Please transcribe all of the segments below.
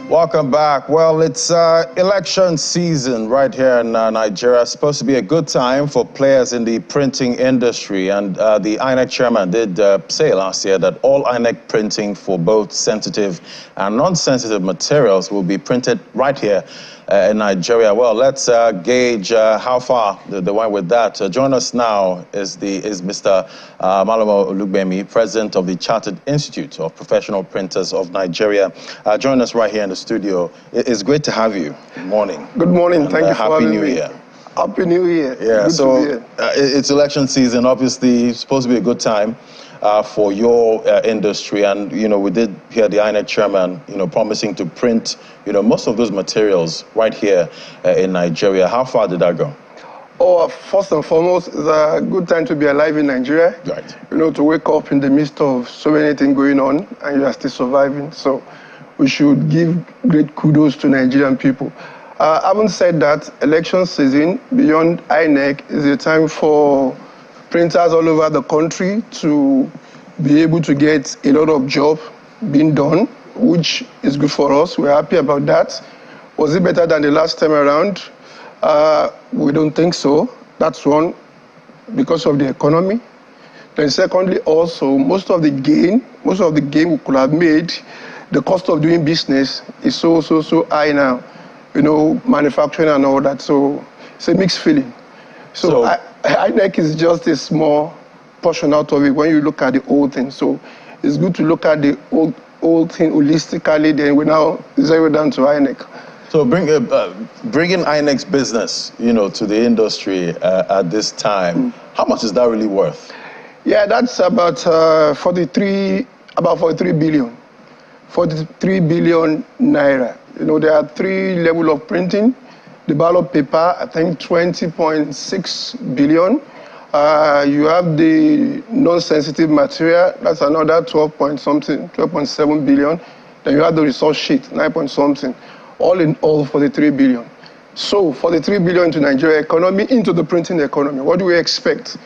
Welcome back. Well, it's election season right here in Nigeria. It's supposed to be a good time for players in the printing industry. And the INEC chairman did say last year that all INEC printing for both sensitive and non-sensitive materials will be printed right here in Nigeria. Well, let's gauge how far they went with that. Join us now is Mr. Malomo Olugbemi, president of the Chartered Institute of Professional Printers of Nigeria. Join us right here in the studio. It's great to have you. Good morning. Good morning. And, thank you for having me. Happy New Year. Happy New Year. Yeah, good so to be here. It's election season. Obviously, it's supposed to be a good time for your industry. And, we did hear the INEC chairman, promising to print, most of those materials right here in Nigeria. How far did that go? Oh, first and foremost, it's a good time to be alive in Nigeria. Right. To wake up in the midst of so many things going on and you are still surviving. So we should give great kudos to Nigerian people. Having said that, election season beyond INEC is a time for printers all over the country to be able to get a lot of job being done, which is good for us. We're happy about that. Was it better than the last time around? We don't think so. That's one, because of the economy. Then secondly, also, most of the gain we could have made, the cost of doing business is so high now. Manufacturing and all that. So it's a mixed feeling. So INEC is just a small portion out of it when you look at the whole thing. So it's good to look at the whole thing holistically. Then we now zero down to INEC. So bringing INEC's business, to the industry at this time, how much is that really worth? Yeah, that's about 43 billion. 43 billion naira. There are three levels of printing. The ballot paper, I think 20.6 billion. You have the non-sensitive material, that's another 12.7 billion. Then you have the resource sheet, 9 point something. All in all, 43 billion. So 43 billion into Nigeria economy, into the printing economy. What do we expect?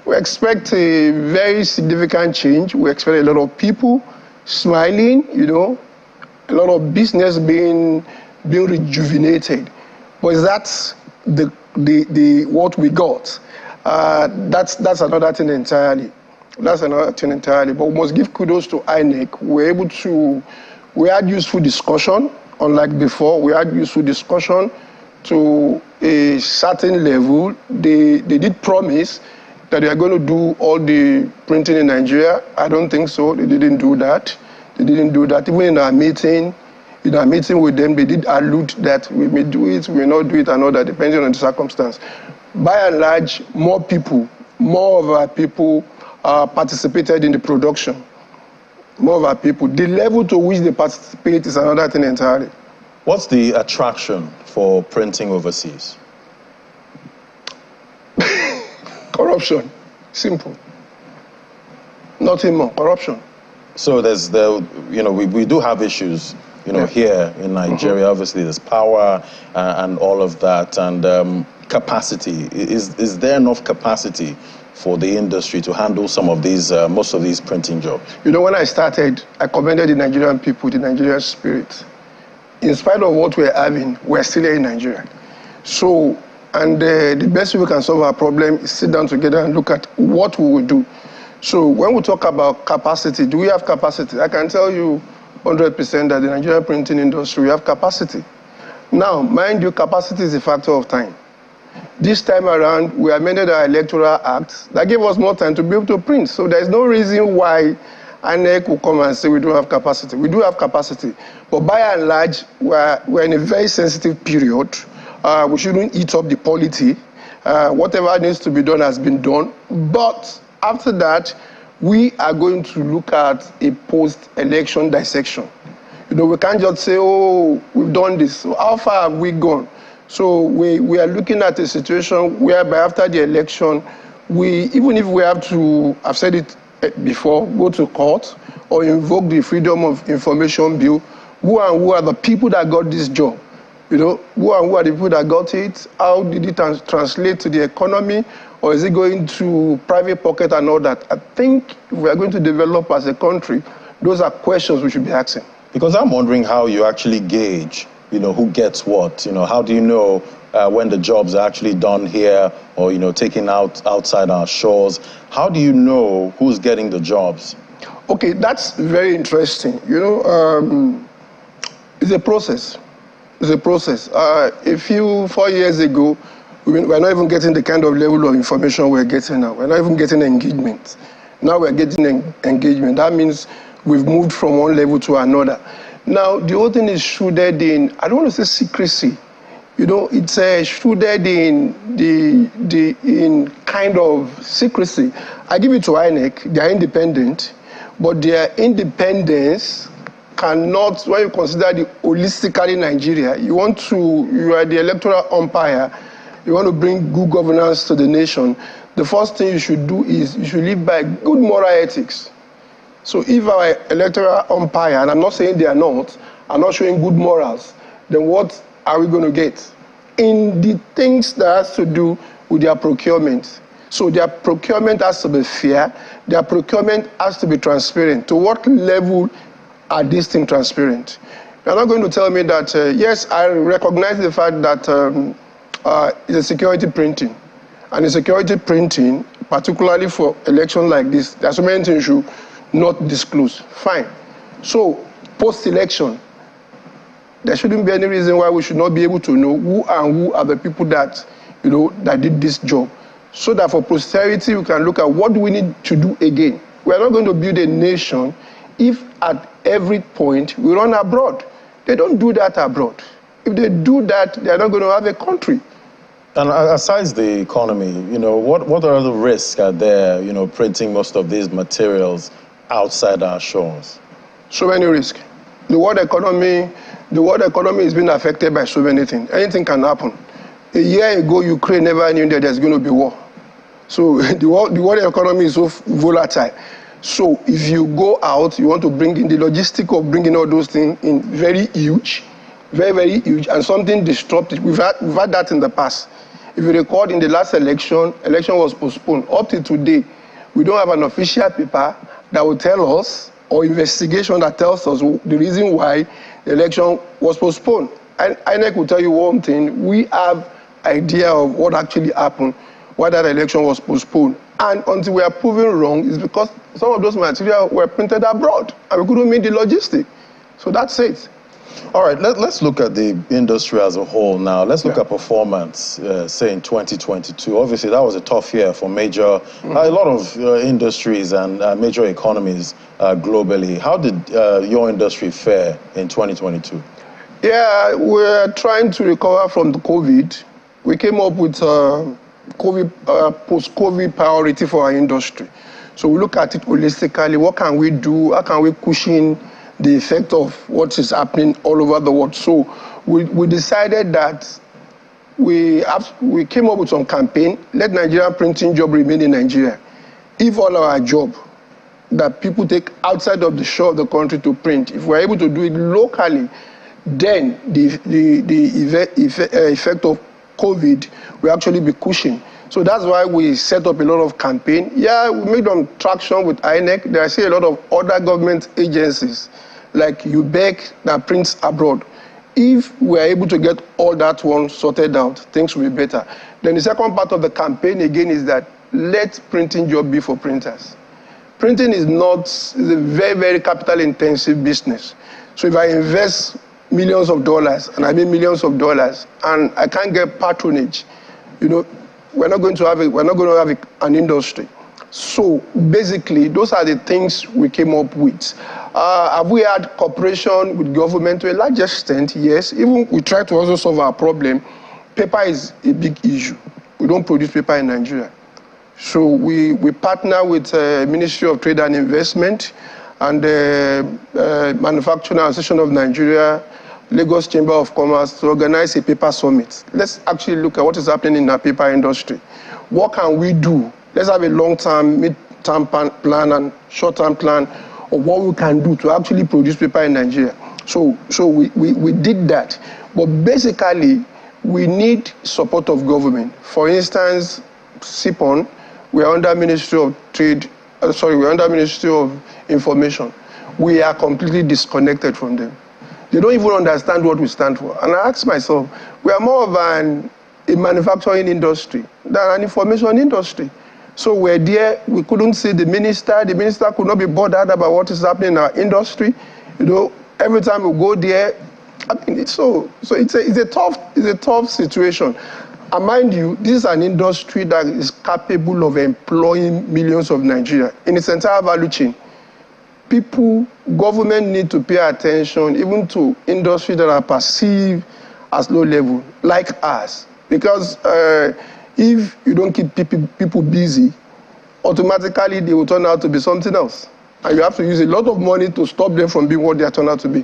We expect a very significant change. We expect a lot of people smiling, a lot of business being rejuvenated. But that's the what we got. That's another thing entirely. But we must give kudos to INEC. We had useful discussion, unlike before. We had useful discussion to a certain level. They did promise that they are going to do all the printing in Nigeria. I don't think so. They didn't do that. Even in our meeting with them, they did allude that we may do it, we may not do it, and all that, depending on the circumstance. By and large, more of our people participated in the production. More of our people. The level to which they participate is another thing entirely. What's the attraction for printing overseas? Corruption. Simple. Nothing more. Corruption. So we do have issues, here in Nigeria. Obviously, there's power and all of that, and capacity. Is there enough capacity for the industry to handle some of these, most of these printing jobs? When I started, I commended the Nigerian people, the Nigerian spirit. In spite of what we're having, we're still here in Nigeria. So, and the best way we can solve our problem is sit down together and look at what we will do. So when we talk about capacity, do we have capacity? I can tell you 100% that the Nigerian printing industry, we have capacity. Now, mind you, capacity is a factor of time. This time around, we amended our electoral act that gave us more time to be able to print. So there's no reason why INEC will come and say we don't have capacity. We do have capacity. But by and large, we're in a very sensitive period. We shouldn't eat up the polity. Whatever needs to be done has been done. But after that, we are going to look at a post-election dissection. We can't just say, oh, we've done this. So how far have we gone? So we are looking at a situation whereby after the election, even if we have to, I've said it before, go to court or invoke the Freedom of Information Bill, who are the people that got this job? Who are the people that got it? How did it translate to the economy? Or is it going to private pocket and all that? I think if we are going to develop as a country, those are questions we should be asking. Because I'm wondering how you actually gauge, who gets what. How do you know when the jobs are actually done here or, taken outside our shores? How do you know who's getting the jobs? Okay, that's very interesting. It's a process. It's a process. A few 4 years ago, we're not even getting the kind of level of information we're getting now. We're not even getting engagement. Now we're getting engagement. That means we've moved from one level to another. Now, the whole thing is shrouded in, I don't want to say secrecy. It's shrouded in kind of secrecy. I give it to INEC. They are independent, but their independence cannot, when you consider the holistically Nigeria, you are the electoral umpire, you want to bring good governance to the nation, the first thing you should do is you should live by good moral ethics. So if our electoral umpire, and I'm not saying they are not showing good morals, then what are we going to get? In the things that has to do with their procurement. So their procurement has to be fair, their procurement has to be transparent. To what level are these things transparent? You're not going to tell me that, yes, I recognize the fact that it's a security printing. And in security printing, particularly for elections like this, there are so many things you should not disclose. Fine. So post-election, there shouldn't be any reason why we should not be able to know who are the people that, that did this job. So that for posterity, we can look at what do we need to do again. We are not going to build a nation if at every point we run abroad. They don't do that abroad. If they do that, they are not going to have a country. And aside the economy, what are the risks are there, printing most of these materials outside our shores? So many risks. The world economy is being affected by so many things. Anything can happen. A year ago, Ukraine never knew that there's going to be war. So the world economy is so volatile. So if you go out, you want to bring in the logistic of bringing all those things in very huge, very, very huge, and something disruptive. We've had that in the past. If you record in the last election was postponed. Up to today, we don't have an official paper that will tell us, or investigation that tells us the reason why the election was postponed. And INEC will tell you one thing, we have idea of what actually happened, why that election was postponed. And until we are proven wrong, it's because some of those materials were printed abroad, and we couldn't meet the logistics. So that's it. All right, let's look at the industry as a whole now. Let's look at performance, say in 2022. Obviously, that was a tough year for a lot of industries and major economies globally. How did your industry fare in 2022? Yeah, we're trying to recover from the COVID. We came up with post-COVID priority for our industry. So we look at it holistically. What can we do? How can we cushion the effect of what is happening all over the world? So we decided that we came up with some campaign, let Nigerian printing job remain in Nigeria. If all our job that people take outside of the shore of the country to print, if we're able to do it locally, then the effect of COVID will actually be cushioned. So that's why we set up a lot of campaign. Yeah, we made on traction with INEC. There are still a lot of other government agencies like UBEC that prints abroad. If we're able to get all that one sorted out, things will be better. Then the second part of the campaign again is that let printing job be for printers. Printing is a very, very capital intensive business. So if I invest millions of dollars, and I mean millions of dollars, and I can't get patronage, we're not going to have an industry. So basically, those are the things we came up with. Have we had cooperation with government to a large extent? Yes. Even we try to also solve our problem. Paper is a big issue. We don't produce paper in Nigeria. So we partner with Ministry of Trade and Investment and Manufacturing Association of Nigeria, Lagos Chamber of Commerce to organize a paper summit. Let's actually look at what is happening in our paper industry. What can we do? Let's have a long-term, mid-term plan and short-term plan of what we can do to actually produce paper in Nigeria. So we did that. But basically, we need support of government. For instance, SIPON, we are under Ministry of Trade, we're under Ministry of Information. we are completely disconnected from them. They don't even understand what we stand for. And I ask myself, we are more of a manufacturing industry than an information industry. So we're there, we couldn't see the minister could not be bothered about what is happening in our industry. Every time we go there, I mean, it's a tough situation. And mind you, this is an industry that is capable of employing millions of Nigerians in its entire value chain. Government need to pay attention even to industries that are perceived as low level, like us. Because if you don't keep people busy, automatically they will turn out to be something else. And you have to use a lot of money to stop them from being what they are turned out to be.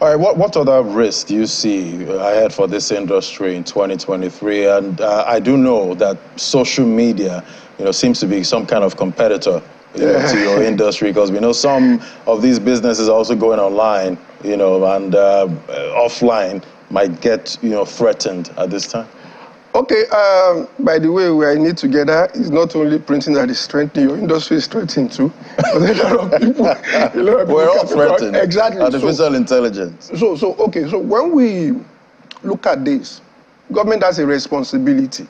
All right, what other risks do you see ahead for this industry in 2023? And I do know that social media, seems to be some kind of competitor to your industry, because we know some of these businesses are also going online, and offline might get, threatened at this time. Okay, by the way, we are in it together. It's not only printing that is strengthening, your industry is strengthening too. But a lot of people, we're all threatened. Exactly. Artificial intelligence. So when we look at this, government has a responsibility.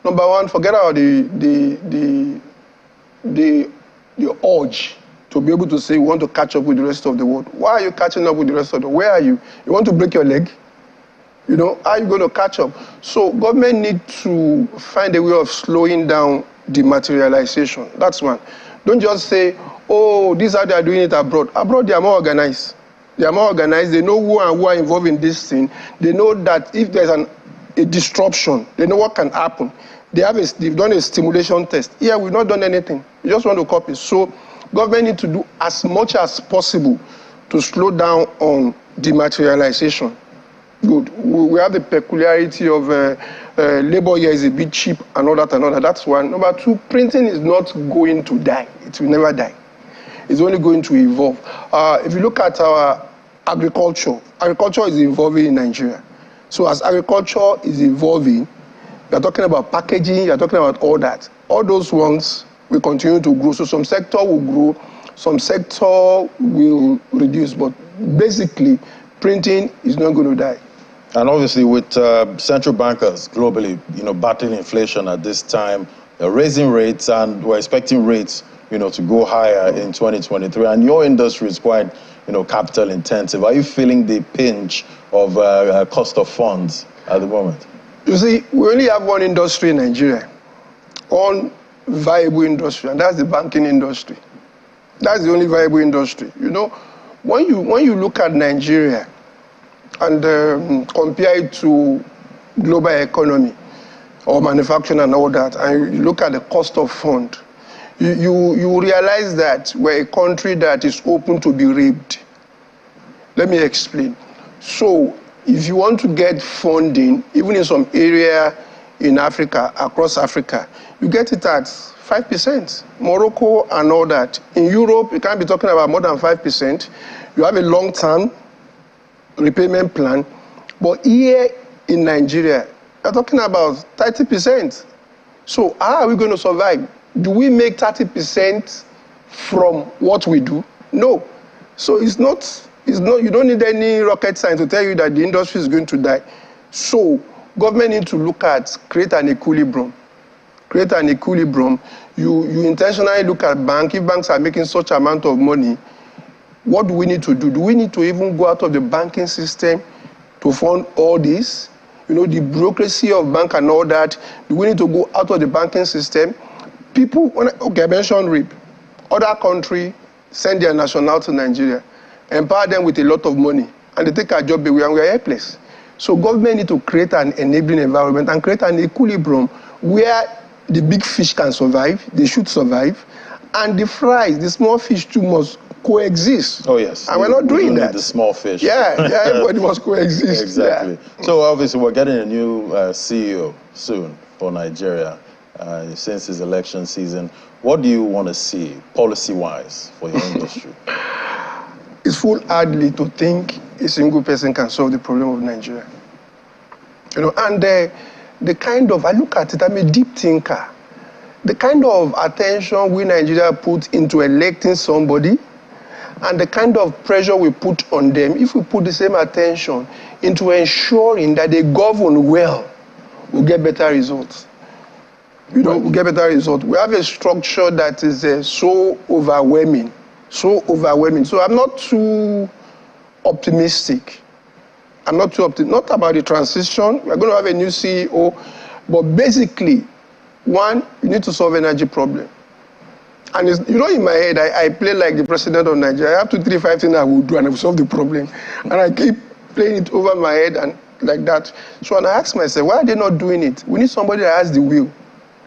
Number one, forget about the urge to be able to say we want to catch up with the rest of the world. Why are you catching up with the rest of the world? Where are you? You want to break your leg? How are you going to catch up? So government need to find a way of slowing down dematerialization. That's one. Don't just say, oh, this is how they are doing it abroad. Abroad, they are more organized. They know who are involved in this thing. They know that if there's a disruption, they know what can happen. They've done a stimulation test. Here, we've not done anything. We just want to copy. So government need to do as much as possible to slow down on dematerialization. Good. We have the peculiarity of labor here is a bit cheap and all that. That's one. Number two, printing is not going to die. It will never die. It's only going to evolve. If you look at our agriculture is evolving in Nigeria. So as agriculture is evolving, you're talking about packaging, you're talking about all that. All those ones will continue to grow. So some sector will grow, some sector will reduce. But basically, printing is not going to die. And obviously with central bankers globally, battling inflation at this time, they're raising rates, and we're expecting rates, to go higher in 2023. And your industry is quite, capital intensive. Are you feeling the pinch of cost of funds at the moment? You see, we only have one industry in Nigeria, one viable industry, and that's the banking industry. That's the only viable industry. When you look at Nigeria, and compare it to global economy or manufacturing and all that, and you look at the cost of fund, you realize that we're a country that is open to be raped. Let me explain. So if you want to get funding, even in some area in Africa, across Africa, you get it at 5%. Morocco and all that. In Europe, you can't be talking about more than 5%. You have a long-term repayment plan, but here in Nigeria, we're talking about 30%. So how are we going to survive? Do we make 30% from what we do? No. So it's not, you don't need any rocket science to tell you that the industry is going to die. So government need to look at, create an equilibrium. You intentionally look at banks. If banks are making such amount of money, what do we need to do? Do we need to even go out of the banking system to fund all this? The bureaucracy of bank and all that. Do we need to go out of the banking system? I mentioned rape. Other countries send their national to Nigeria, empower them with a lot of money, and they take our job away, and we are helpless. So government need to create an enabling environment and create an equilibrium where the big fish can survive, they should survive, and the fries, the small fish too, must coexist. Oh, yes. And we're not doing that. The small fish. Yeah, everybody must coexist. Exactly. Yeah. So obviously we're getting a new CEO soon for Nigeria since his election season. What do you want to see policy-wise for your industry? It's foolhardy to think a single person can solve the problem of Nigeria. And the kind of, I look at it, I'm a deep thinker. The kind of attention we Nigeria put into electing somebody and the kind of pressure we put on them, if we put the same attention into ensuring that they govern well, we'll get better results. We'll get better results. We have a structure that is so overwhelming. So I'm not too optimistic. Not about the transition. We're going to have a new CEO, but basically, one, you need to solve energy problem. And in my head, I play like the president of Nigeria. I have 2, 3, 5 things I will do and I will solve the problem. And I keep playing it over my head and like that. So when I ask myself, why are they not doing it? We need somebody that has the will.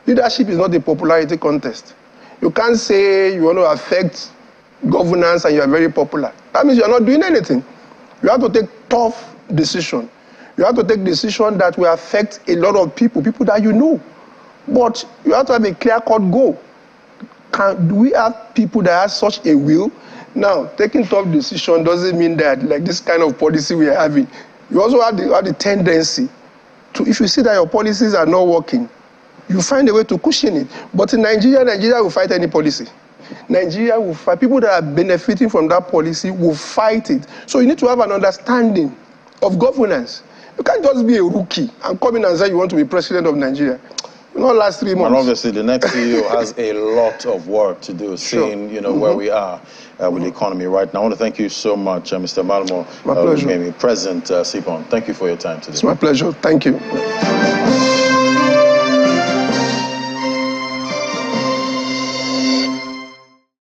Leadership is not a popularity contest. You can't say you want to affect governance and you are very popular. That means you are not doing anything. You have to take tough decisions. You have to take decisions that will affect a lot of people that you know. But you have to have a clear-cut goal. Do we have people that have such a will? Now, taking tough decisions doesn't mean that, like this kind of policy we are having, you also have the tendency to, if you see that your policies are not working, you find a way to cushion it. But in Nigeria will fight any policy. Nigeria will fight. People that are benefiting from that policy will fight it. So you need to have an understanding of governance. You can't just be a rookie and come in and say you want to be president of Nigeria. Not last 3 months. And obviously, the next CEO has a lot of work to do, seeing where we are with the economy right now. I want to thank you so much, Mr. Malmo. My pleasure. President CPON. Thank you for your time today. It's my pleasure. Thank you.